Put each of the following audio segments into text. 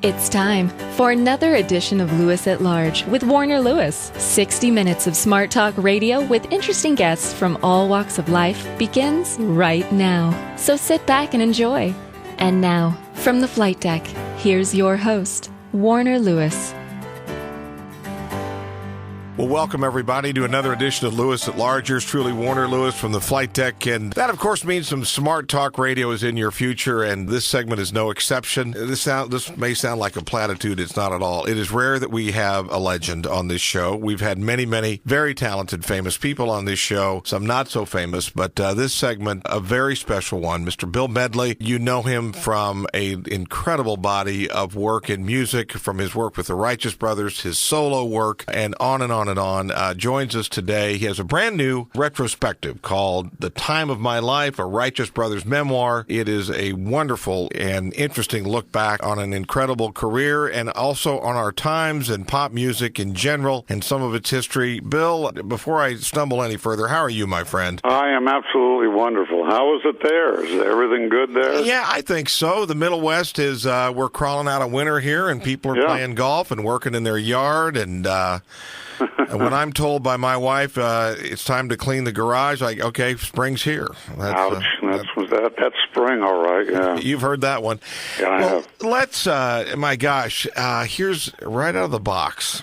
It's time for another edition of Lewis at Large with Warner Lewis. 60 minutes of smart talk radio with interesting guests from all walks of life begins right now. So sit back and enjoy. And now, from the flight deck, here's your host, Warner Lewis. Well, welcome everybody to another edition of Lewis at Large. Yours truly, Warner Lewis from the flight deck. And that, of course, means some smart talk radio is in your future, and this segment is no exception. This may sound like a platitude. It's not at all. It is rare that we have a legend on this show. We've had many, many very talented, famous people on this show, some not so famous, but this segment, a very special one. Mr. Bill Medley, you know him from an incredible body of work in music, from his work with the Righteous Brothers, his solo work, and on and on. Joins us today. He has a brand new retrospective called The Time of My Life, a Righteous Brothers memoir. It is a wonderful and interesting look back on an incredible career and also on our times and pop music in general and some of its history. Bill, before I stumble any further, how are you, my friend? I am absolutely wonderful. How is it there? Is everything good there? Yeah, I think so. The Middle West is, we're crawling out of winter here, and people are playing golf and working in their yard, and and when I'm told by my wife it's time to clean the garage, like, okay, spring's here. Ouch! That's spring, all right. Yeah, you've heard that one. Yeah, I have. Let's. My gosh, here's right out of the box.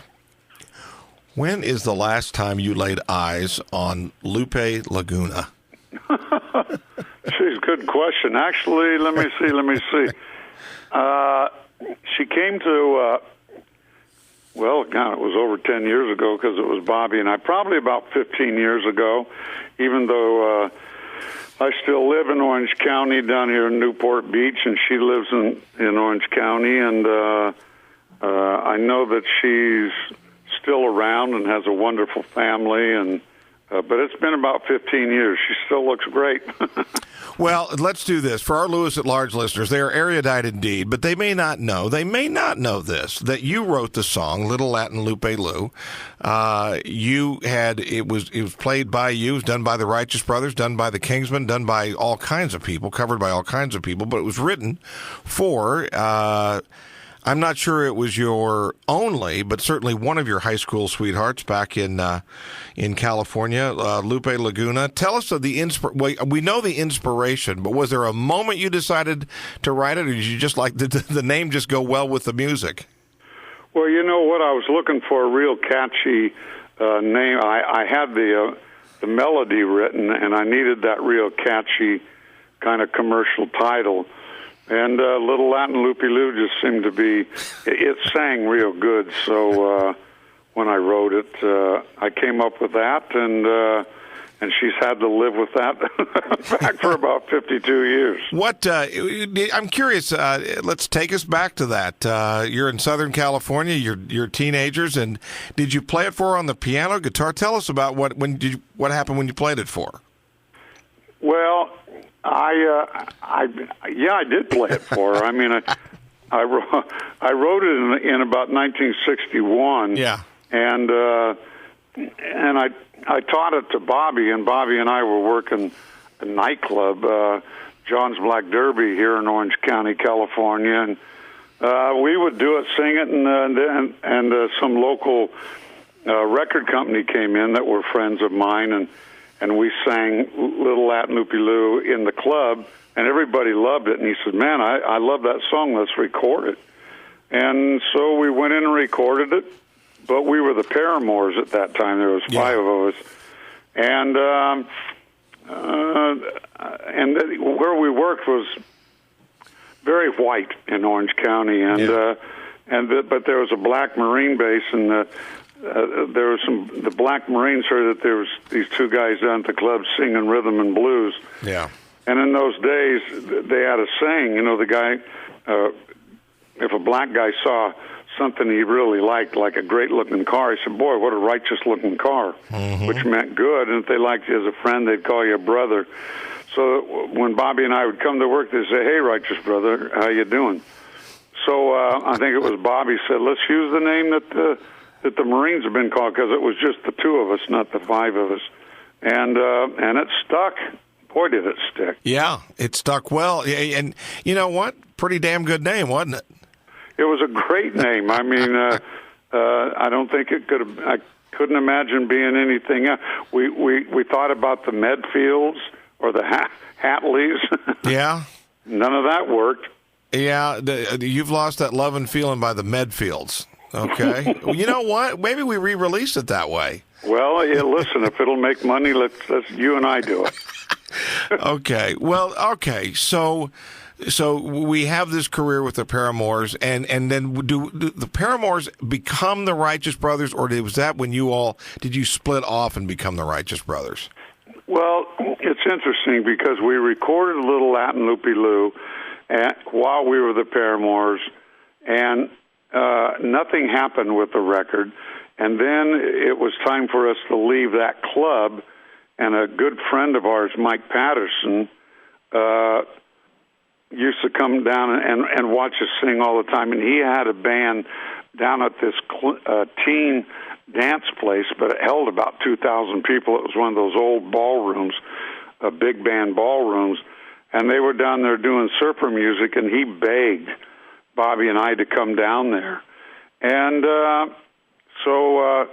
When is the last time you laid eyes on Lupe Laguna? She's a good question. Actually, let me see. She came to. Well, God, it was over 10 years ago because it was Bobby and I. Probably about 15 years ago, even though I still live in Orange County down here in Newport Beach, and she lives in Orange County, and I know that she's still around and has a wonderful family, and but it's been about 15 years. She still looks great. Well, let's do this. For our Lewis at Large listeners, they are erudite indeed, but they may not know this, that you wrote the song, Little Latin Lupe Lou. It was played by you, it was done by the Righteous Brothers, done by the Kingsmen, done by all kinds of people, covered by all kinds of people, but it was written for, I'm not sure it was your only, but certainly one of your high school sweethearts back in California, Lupe Laguna. Tell us of the we know the inspiration, but was there a moment you decided to write it, or did you just like the name just go well with the music? Well, you know what? I was looking for a real catchy name. I had the melody written, and I needed that real catchy kind of commercial title. And Little Latin Lupe Lou just seemed to be, it sang real good. So when I wrote it, I came up with that, and she's had to live with that back for about 52 years. What, I'm curious, let's take us back to that. You're in Southern California, you're teenagers, and did you play it for her on the piano, guitar? Tell us about what happened when you played it for her. Well, I did play it for her. I mean, I wrote it in about 1961. Yeah. And I taught it to Bobby, and Bobby and I were working a nightclub, John's Black Derby here in Orange County, California, and we would do it, sing it, and some local record company came in that were friends of mine, and we sang Little Latin Lupe Lou in the club, and everybody loved it. And he said, man, I love that song. Let's record it. And so we went in and recorded it, but we were the Paramours at that time. There was five of us. And where we worked was very white in Orange County, but there was a black Marine base, and there was the Black Marines heard that there was these two guys down at the club singing rhythm and blues. Yeah. And in those days, they had a saying, the guy, if a black guy saw something he really liked, like a great-looking car, he said, boy, what a righteous-looking car, which meant good. And if they liked you as a friend, they'd call you a brother. So when Bobby and I would come to work, they'd say, hey, righteous brother, how you doing? So I think it was Bobby said, let's use the name that the Marines have been called, because it was just the two of us, not the five of us. And it stuck. Boy, did it stick. Yeah, it stuck well. And you know what? Pretty damn good name, wasn't it? It was a great name. I mean, I don't think it could have. I couldn't imagine being anything else. We thought about the Medfields or the Hatleys. Yeah. None of that worked. Yeah, you've lost that love and feeling by the Medfields. Okay. Well, you know what? Maybe we re-release it that way. Well, yeah, listen, if it'll make money, let's you and I do it. Okay. Well, okay. So we have this career with the Paramours, and then do the Paramours become the Righteous Brothers, or was that when did you split off and become the Righteous Brothers? Well, it's interesting because we recorded a little Latin Loopy-Loo while we were the Paramours, and nothing happened with the record. And then it was time for us to leave that club, and a good friend of ours, Mike Patterson, used to come down and watch us sing all the time. And he had a band down at this teen dance place, but it held about 2,000 people. It was one of those old ballrooms, big band ballrooms. And they were down there doing surfer music, and he begged Bobby and I to come down there. And so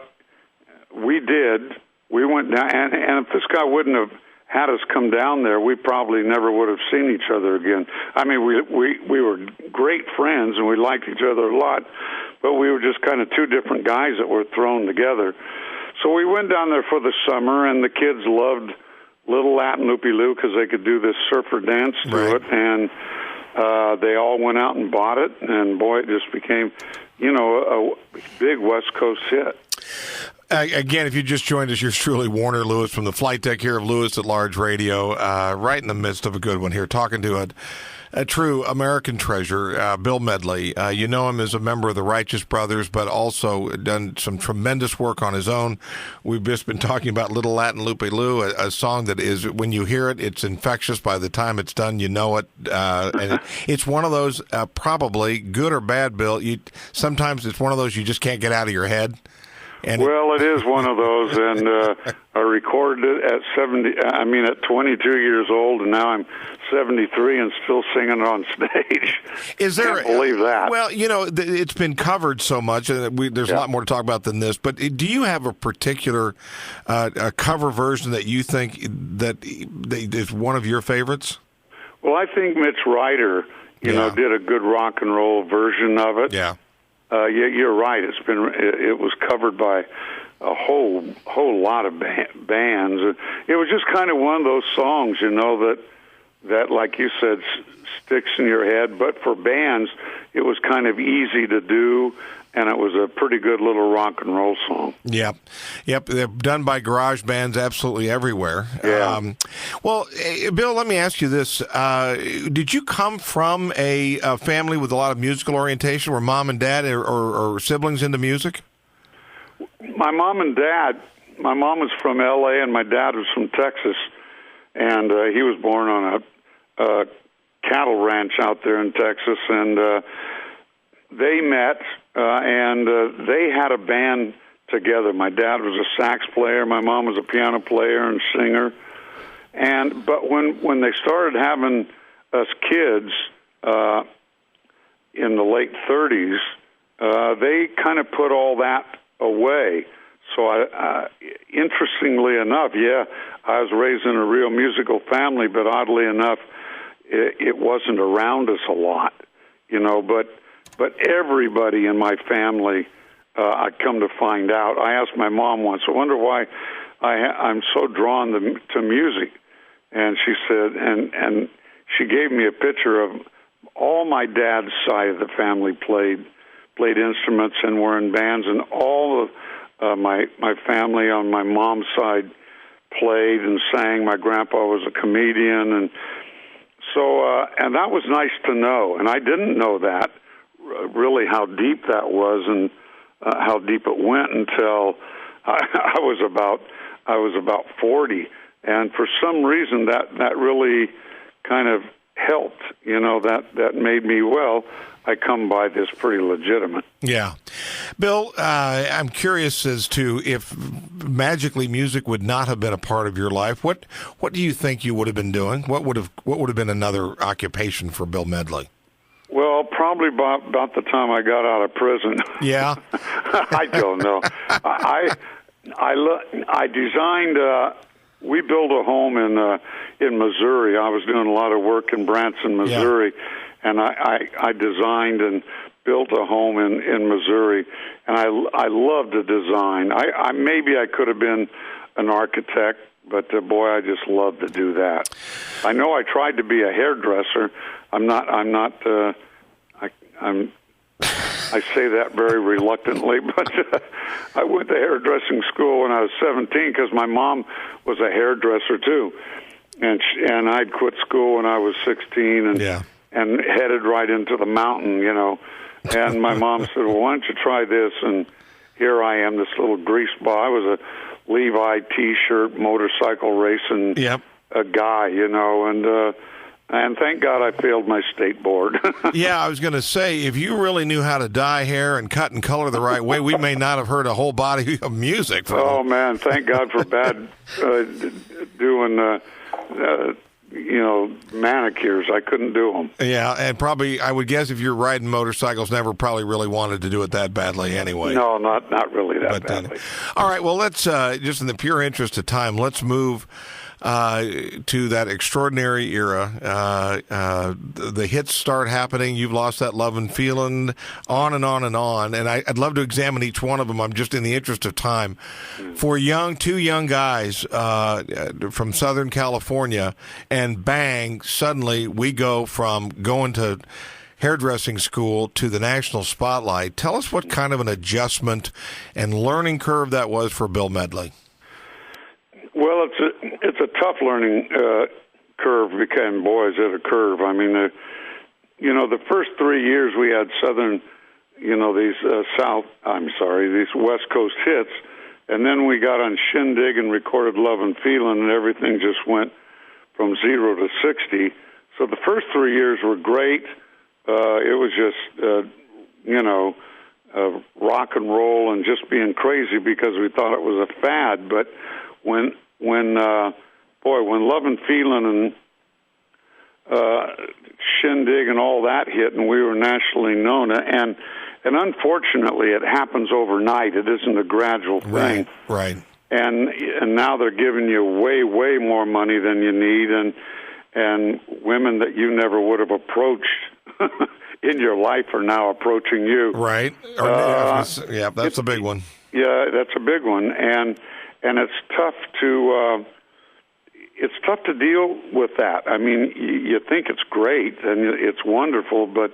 we did. We went down, and if this guy wouldn't have had us come down there, we probably never would have seen each other again. I mean, we were great friends, and we liked each other a lot, but we were just kind of two different guys that were thrown together. So we went down there for the summer, and the kids loved Little Latin Loopy-Loo because they could do this surfer dance to it, and they all went out and bought it, and boy, it just became, a big West Coast hit. Again, if you just joined us, you're truly Warner Lewis from the flight deck here of Lewis at Large Radio, right in the midst of a good one here, talking to a true American treasure, Bill Medley. You know him as a member of the Righteous Brothers, but also done some tremendous work on his own. We've just been talking about Little Latin Loopy-Loo, a song that is, when you hear it, it's infectious. By the time it's done, you know it. And it's one of those, probably, good or bad, Bill, sometimes it's one of those you just can't get out of your head. Well, it is one of those, and I recorded it at 22 years old, and now I'm 73 and still singing it on stage. Can't believe that. Well, it's been covered so much, there's a lot more to talk about than this, but do you have a particular a cover version that you think that is one of your favorites? Well, I think Mitch Ryder, did a good rock and roll version of it. Yeah. You're right. It was covered by a whole lot of bands. It was just kind of one of those songs, that like you said, sticks in your head. But for bands, it was kind of easy to do, and it was a pretty good little rock and roll song. Yep. They're done by garage bands absolutely everywhere. Yeah. Well, Bill, let me ask you this. Did you come from a family with a lot of musical orientation? Were mom and dad or siblings into music? My mom was from L.A., and my dad was from Texas, and he was born on a cattle ranch out there in Texas, and they met, and they had a band together. My dad was a sax player, my mom was a piano player and singer, but when they started having us kids in the late 30s, they kind of put all that away. So interestingly enough, I was raised in a real musical family, but oddly enough, it wasn't around us a lot, but everybody in my family, I come to find out. I asked my mom once, I wonder why I'm so drawn to music. And she said, and she gave me a picture of all my dad's side of the family played instruments and were in bands, and all of my family on my mom's side played and sang. My grandpa was a comedian, and so and that was nice to know. And I didn't know that really how deep that was and how deep it went until I was about 40, and for some reason that really kind of helped. That made me, I come by this pretty legitimate. Yeah. Bill, I'm curious as to if magically music would not have been a part of your life, what do you think you would have been doing? What would have been another occupation for Bill Medley? Well, probably about the time I got out of prison. Yeah. I don't know. I designed. We built a home in Missouri. I was doing a lot of work in Branson, Missouri, and I designed and built a home in Missouri. And I loved the design. I maybe I could have been an architect, but boy, I just loved to do that. I know I tried to be a hairdresser. I say that very reluctantly, but I went to hairdressing school when I was 17 because my mom was a hairdresser too, and I'd quit school when I was 16 and headed right into the mountain, And my mom said, "Well, why don't you try this?" And here I am, this little grease ball. I was a Levi T-shirt, motorcycle racing guy, and thank God I failed my state board. Yeah, I was going to say, if you really knew how to dye hair and cut and color the right way, we may not have heard a whole body of music from Oh, man, thank God for bad doing, manicures. I couldn't do them. Yeah, and probably, I would guess if you're riding motorcycles, never probably really wanted to do it that badly anyway. No, not really that badly. All right, well, let's, just in the pure interest of time, let's move to that extraordinary era. The hits start happening. You've Lost That Lovin' Feelin', on and on and on. And I'd love to examine each one of them. I'm just in the interest of time. For two young guys from Southern California, and bang, suddenly we go from going to hairdressing school to the national spotlight. Tell us what kind of an adjustment and learning curve that was for Bill Medley. Well, it's a tough learning curve. Became boys at a curve. I mean, the first 3 years we had Southern, these these West Coast hits, and then we got on Shindig and recorded Lovin' Feelin', and everything just went from 0 to 60. So the first 3 years were great. It was just, rock and roll and just being crazy because we thought it was a fad, but when Lovin' Feelin' and Shindig and all that hit, and we were nationally known, and unfortunately, it happens overnight. It isn't a gradual thing, right? And now they're giving you way more money than you need, and women that you never would have approached in your life are now approaching you, right? That's a big one. Yeah, that's a big one, and it's tough to deal with that. I mean, you think it's great and it's wonderful, but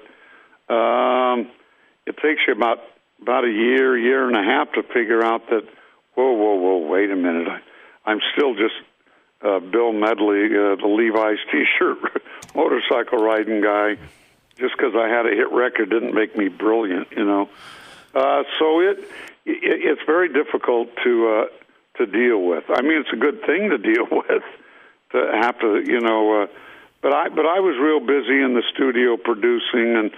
it takes you about a year and a half to figure out that, whoa, wait a minute. I'm still just Bill Medley, the Levi's T-shirt motorcycle riding guy. Just because I had a hit record didn't make me brilliant, So it's very difficult to deal with. I mean, it's a good thing to deal with, to have to, but I was real busy in the studio producing,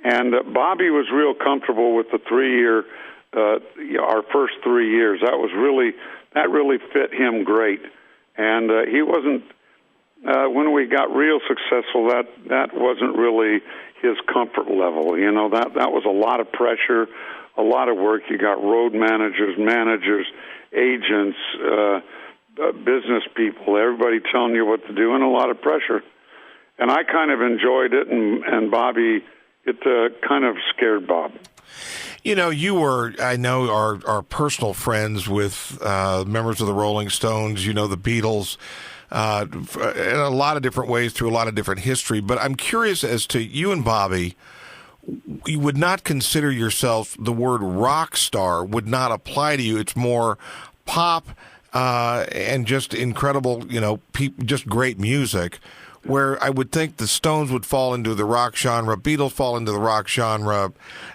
and Bobby was real comfortable with the 3-year, our first 3 years. That really fit him great, and he wasn't. When we got real successful, that wasn't really his comfort level. That was a lot of pressure, a lot of work. You got road managers, agents, business people, everybody telling you what to do, and a lot of pressure. And I kind of enjoyed it, and Bobby, it kind of scared Bob. You were, I know, are personal friends with members of the Rolling Stones, the Beatles, in a lot of different ways through a lot of different history. But I'm curious as to you and Bobby, you would not consider yourself, the word rock star would not apply to you. It's more pop and just incredible, just great music, where I would think the Stones would fall into the rock genre, Beatles fall into the rock genre,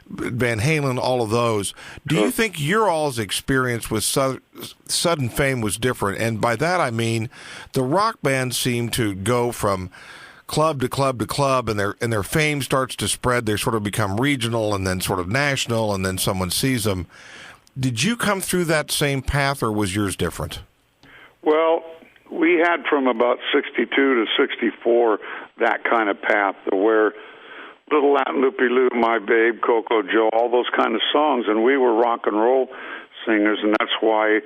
Van Halen, all of those. Do you think your all's experience with sudden fame was different? And by that I mean the rock bands seem to go from club to club to club, and their fame starts to spread. They sort of become regional and then sort of national, and then someone sees them. Did you come through that same path, or was yours different? Well, we had from about 62 to 64 that kind of path where Little Latin Loopy Lou, My Babe, Coco Joe, all those kind of songs. And we were rock and roll singers, and that's why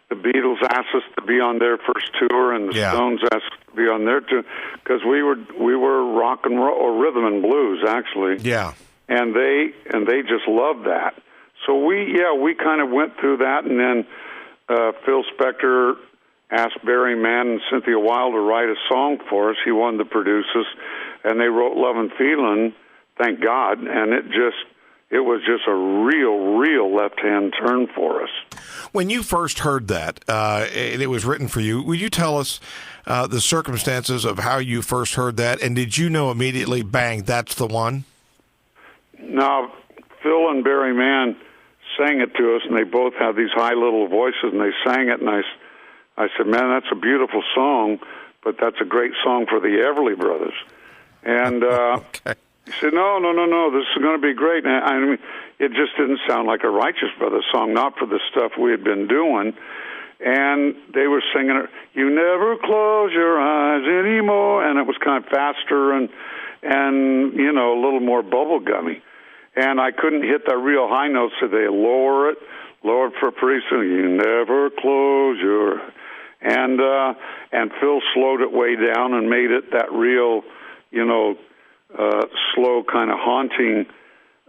the Beatles asked us to be on their first tour, and the Stones asked us to be on their tour, because we were rock and roll, or rhythm and blues, actually. Yeah. And they just loved that. So we kind of went through that, and then Phil Spector asked Barry Mann and Cynthia Wilde to write a song for us. He wanted to produce us, and they wrote Love and Feelin', thank God, and it was just a real left-hand turn for us. When you first heard that, and it was written for you, would you tell us the circumstances of how you first heard that, and did you know immediately, bang, that's the one? No, Phil and Barry Mann sang it to us, and they both had these high little voices, and they sang it, and I said, man, that's a beautiful song, but that's a great song for the Everly Brothers. And okay. He said, no, this is going to be great. And I mean, it just didn't sound like a Righteous Brothers song, not for the stuff we had been doing. And they were singing it, you never close your eyes anymore, and it was kind of faster and you know, a little more bubblegummy. And I couldn't hit the real high notes, so they lower it for pretty soon. You never close your... And Phil slowed it way down and made it that real, you know, slow, kind of haunting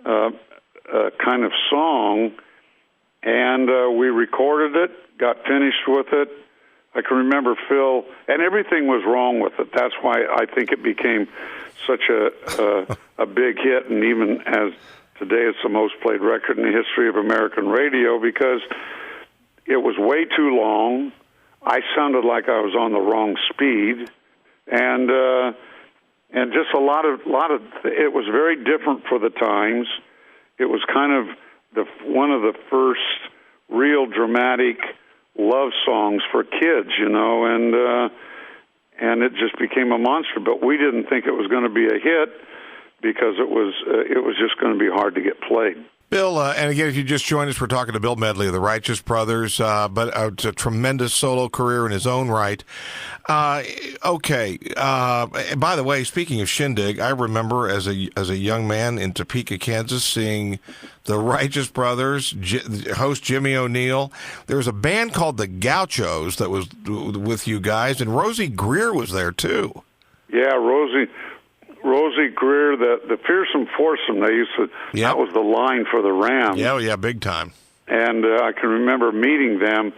kind of song. And we recorded it, got finished with it. I can remember Phil, and everything was wrong with it. That's why I think it became such a big hit, and even as today it's the most played record in the history of American radio, because it was way too long. I sounded like I was on the wrong speed, and just a lot of. It was very different for the times. It was kind of one of the first real dramatic love songs for kids, you know, and it just became a monster. But we didn't think it was going to be a hit because it was just going to be hard to get played. Bill, and again, if you just joined us, we're talking to Bill Medley of the Righteous Brothers, but it's a tremendous solo career in his own right. Okay. By the way, speaking of Shindig, I remember as a young man in Topeka, Kansas, seeing the Righteous Brothers, host Jimmy O'Neill. There was a band called the Gauchos that was with you guys, and Rosie Greer was there too. Yeah, Rosie Greer, the Fearsome Foursome, they used to, that was the line for the Rams. Yeah, big time. And I can remember meeting them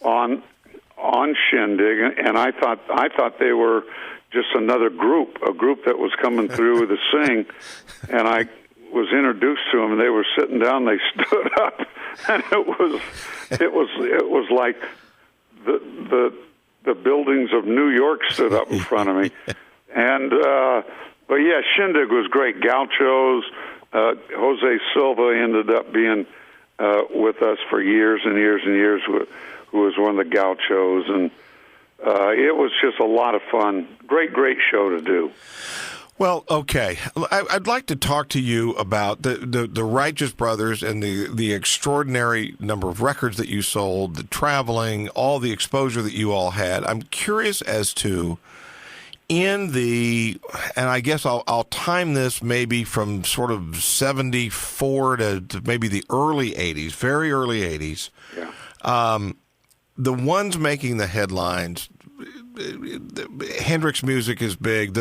on Shindig, and I thought they were just another group, a group that was coming through to sing, and I was introduced to them, and they were sitting down, they stood up, and it was like the buildings of New York stood up in front of me. And but yeah, Shindig was great. Gauchos, Jose Silva ended up being with us for years and years and years, who was one of the Gauchos, and it was just a lot of fun. Great show to do. Well, okay. I'd like to talk to you about the Righteous Brothers and the extraordinary number of records that you sold, the traveling, all the exposure that you all had. I'm curious as to, and I guess I'll time this maybe from sort of 74 to maybe the early 80s, very early 80s. Yeah. The ones making the headlines, Hendrix music is big.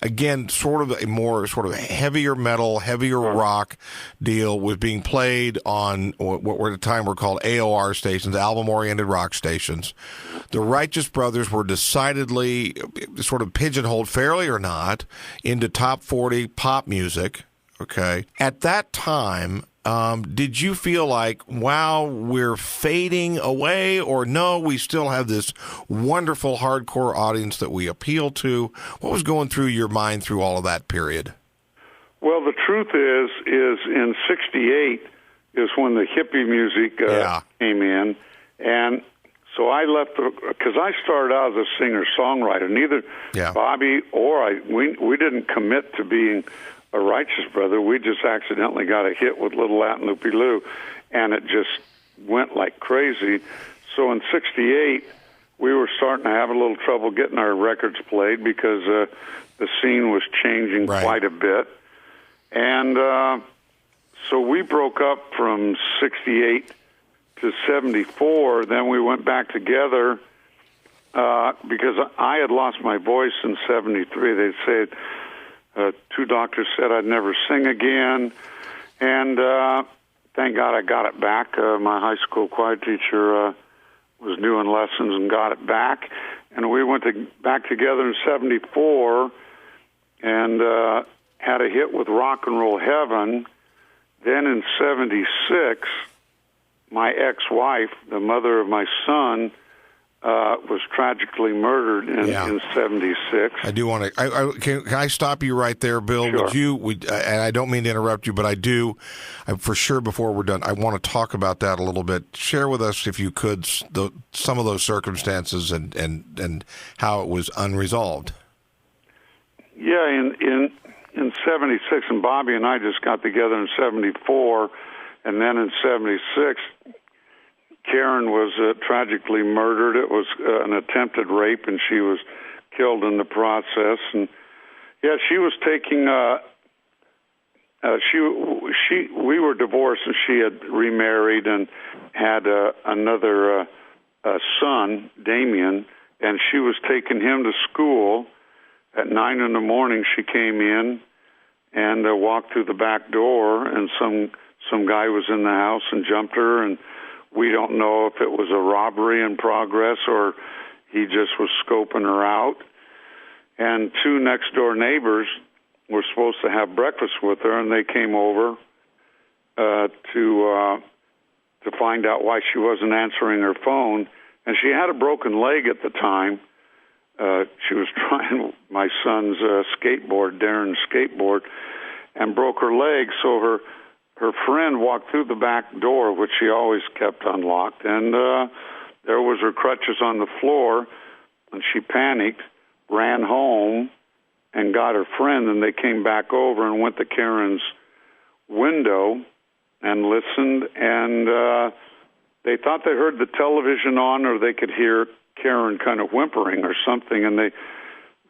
Again, sort of a more sort of heavier metal, heavier rock deal was being played on what were at the time were called AOR stations, album-oriented rock stations. The Righteous Brothers were decidedly sort of pigeonholed, fairly or not, into top 40 pop music. Okay, at that time. Did you feel like, wow, we're fading away, or no, we still have this wonderful hardcore audience that we appeal to? What was going through your mind through all of that period? Well, the truth is in '68 is when the hippie music came in, and so I left because I started out as a singer-songwriter. Neither Bobby or we didn't commit to being a Righteous Brother. We just accidentally got a hit with Little Latin Loopy Lou, and it just went like crazy. So in '68, we were starting to have a little trouble getting our records played because the scene was changing quite a bit. And so we broke up from 68 to 74. Then we went back together because I had lost my voice in 73. They said, two doctors said I'd never sing again. And thank God I got it back. My high school choir teacher was doing lessons and got it back. And we went back together in 74 and had a hit with Rock and Roll Heaven. Then in 76, my ex-wife, the mother of my son, was tragically murdered in 76. I do want to. Can I stop you right there, Bill? Sure. And I don't mean to interrupt you, but I do. For sure, before we're done, I want to talk about that a little bit. Share with us, if you could, some of those circumstances and how it was unresolved. Yeah, in 76, and Bobby and I just got together in 74, and then in 76, Karen was tragically murdered. It was an attempted rape, and she was killed in the process. And yeah, she was taking. We were divorced, and she had remarried and had another son, Damien, and she was taking him to school. At 9 in the morning, she came in and walked through the back door, and some guy was in the house and jumped her, and we don't know if it was a robbery in progress or he just was scoping her out. And two next-door neighbors were supposed to have breakfast with her, and they came over to find out why she wasn't answering her phone. And she had a broken leg at the time. She was trying my son's skateboard, Darren's skateboard, and broke her leg. So her friend walked through the back door, which she always kept unlocked, and there was her crutches on the floor, and she panicked, ran home, and got her friend, and they came back over and went to Karen's window and listened, and they thought they heard the television on, or they could hear Karen kind of whimpering or something, and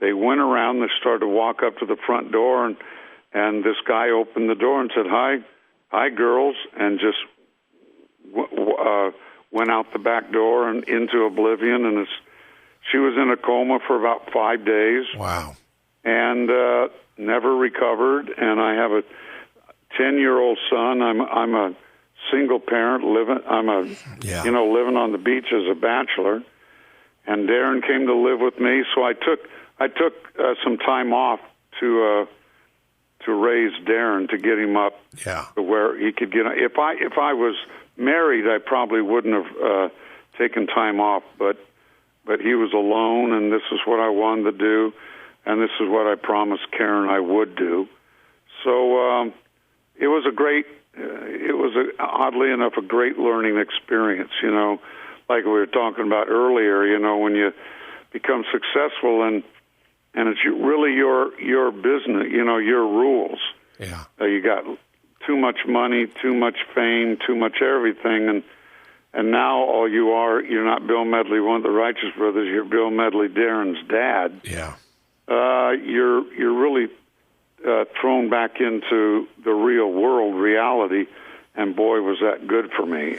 they went around. They started to walk up to the front door, and this guy opened the door and said, "Hi, girls," and just went out the back door and into oblivion. And she was in a coma for about 5 days. Wow! And never recovered. And I have a 10-year-old son. I'm a single parent living. Living on the beach as a bachelor. And Darren came to live with me, so I took some time off to raise Darren, to get him up to where he could get. If I was married, I probably wouldn't have taken time off, but he was alone, and this is what I wanted to do, and this is what I promised Karen I would do. So it was oddly enough a great learning experience. Like we were talking about earlier, when you become successful and it's really your business, your rules. Yeah. You got too much money, too much fame, too much everything, and now all you're not Bill Medley, one of the Righteous brothers. You're Bill Medley, Darren's dad. Yeah. You're really thrown back into the real world, reality, and boy, was that good for me.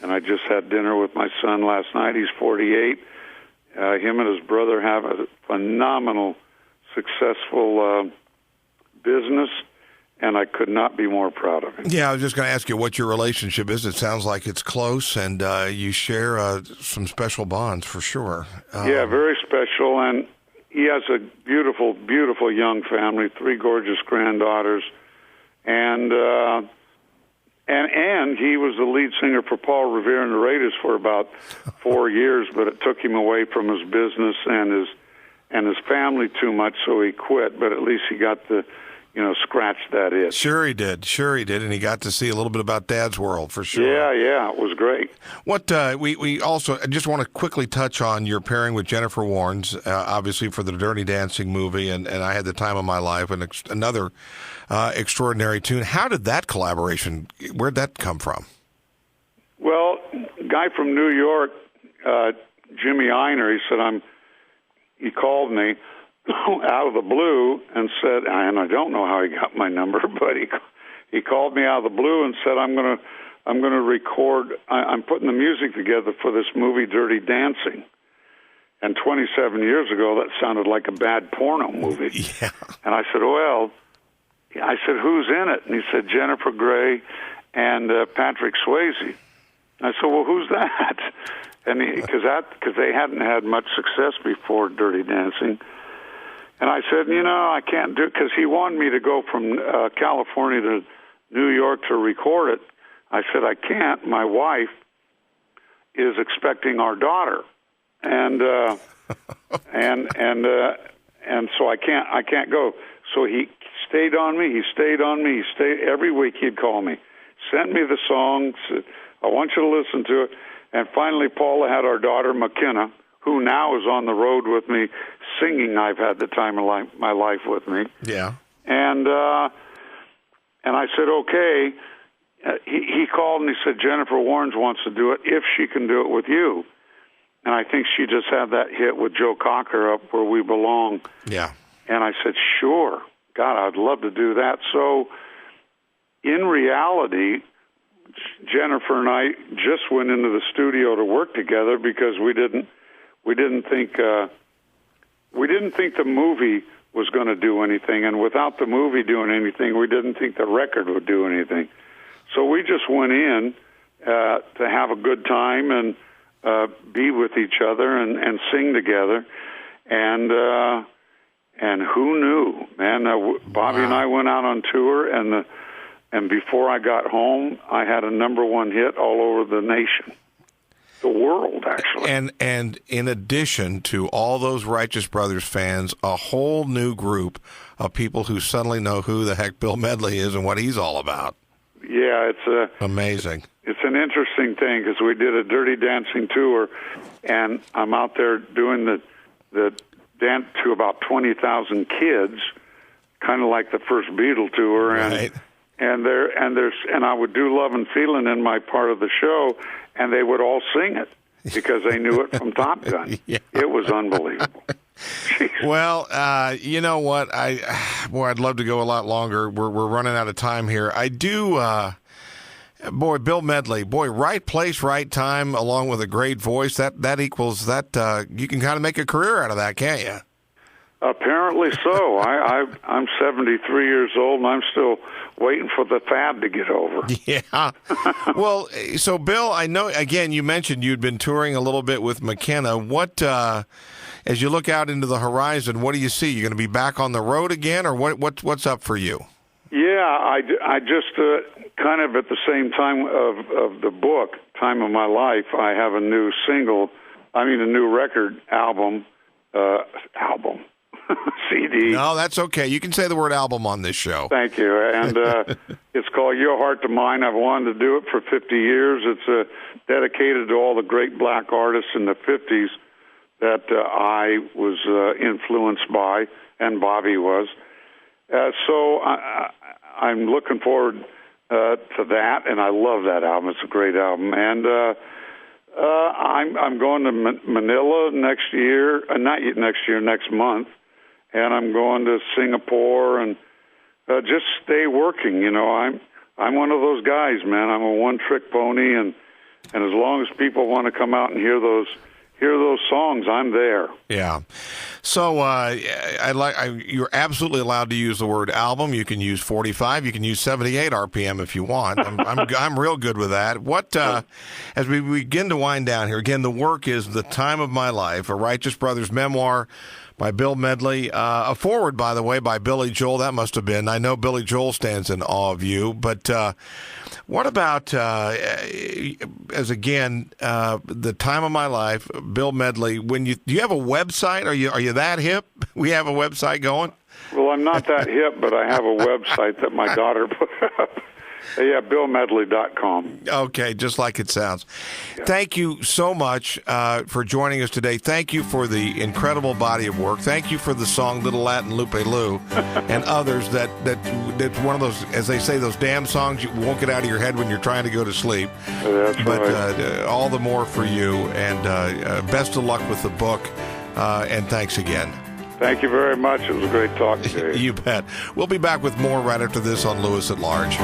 And I just had dinner with my son last night. He's 48. Him and his brother have a phenomenal, successful business, and I could not be more proud of him. Yeah, I was just going to ask you what your relationship is. It sounds like it's close, and you share some special bonds for sure. Yeah, very special, and he has a beautiful, beautiful young family, 3 gorgeous granddaughters, and he was the lead singer for Paul Revere and the Raiders for about 4 years, but it took him away from his business and his family too much, so he quit. But at least he got to, scratch that itch. Sure he did, and he got to see a little bit about Dad's world for sure. Yeah, it was great. What we also, I just want to quickly touch on your pairing with Jennifer Warnes, obviously for the Dirty Dancing movie, and I Had the Time of My Life, and another extraordinary tune. How did that collaboration, where'd that come from? Well, a guy from New York, Jimmy Einer, he called me, out of the blue and said, and I don't know how he got my number, but he called me out of the blue and said, I'm going to record. I'm putting the music together for this movie, Dirty Dancing. And 27 years ago, that sounded like a bad porno movie. Yeah. And I said, well, I said, who's in it? And he said, Jennifer Grey and Patrick Swayze. I said, well, who's that? And because they hadn't had much success before Dirty Dancing. And I said, I can't do it, because he wanted me to go from California to New York to record it. I said, I can't. My wife is expecting our daughter, and so I can't go. So he stayed on me. Every week he'd call me, sent me the songs. I want you to listen to it. And finally, Paula had our daughter McKenna, who now is on the road with me singing I've Had the Time of My Life with me. Yeah. And I said, okay. He called and he said, Jennifer Warnes wants to do it if she can do it with you. And I think she just had that hit with Joe Cocker, Up Where We Belong. Yeah. And I said, sure. God, I'd love to do that. So in reality, Jennifer and I just went into the studio to work together because we didn't think the movie was going to do anything, and without the movie doing anything, we didn't think the record would do anything. So we just went in to have a good time and be with each other and sing together, and who knew, man? Bobby and I went out on tour, and before I got home, I had a #1 hit all over the nation. The world, actually. And in addition to all those Righteous Brothers fans, a whole new group of people who suddenly know who the heck Bill Medley is and what he's all about. Yeah, it's amazing. It's an interesting thing because we did a Dirty Dancing tour, and I'm out there doing the dance to about 20,000 kids, kind of like the first Beatle tour, right. and I would do Love and Feeling in my part of the show, and they would all sing it because they knew it from Top Gun. Yeah. It was unbelievable. Well, you know what? I'd love to go a lot longer. We're running out of time here. I do, Bill Medley, right place, right time, along with a great voice. That equals that. You can kind of make a career out of that, can't you? Apparently so. I'm 73 years old, and I'm still waiting for the fad to get over. Yeah. Well, so Bill, I know, again, you mentioned you'd been touring a little bit with McKenna. What, as you look out into the horizon, what do you see? You're going to be back on the road again, or what's up for you? Yeah, I just kind of at the same time of the book, Time of My Life, I have a new record album. CD. No, that's okay. You can say the word album on this show. Thank you. And it's called Your Heart to Mine. I've wanted to do it for 50 years. It's dedicated to all the great black artists in the 50s that I was influenced by, and Bobby was. So I'm looking forward to that, and I love that album. It's a great album. And I'm going to Manila next year, next month. And I'm going to Singapore and just stay working. I'm one of those guys, man. I'm a one-trick pony, and as long as people want to come out and hear those songs, I'm there. Yeah. So you're absolutely allowed to use the word album. You can use 45. You can use 78 RPM if you want. I'm real good with that. What as we begin to wind down here again, the work is The Time of My Life, a Righteous Brothers memoir by Bill Medley. A foreword, by the way, by Billy Joel. That must have been. I know Billy Joel stands in awe of you, but what about, The Time of My Life, Bill Medley? Do you have a website? Are you that hip? We have a website going? Well, I'm not that hip, but I have a website that my daughter put up. Yeah, BillMedley.com. Okay, just like it sounds. Yeah. Thank you so much for joining us today. Thank you for the incredible body of work. Thank you for the song Little Latin Lupe Lou and others that's one of those, as they say, those damn songs you won't get out of your head when you're trying to go to sleep. That's but right. All the more for you, and best of luck with the book, and thanks again. Thank you very much. It was a great talking to you. You bet. We'll be back with more right after this on Lewis at Large.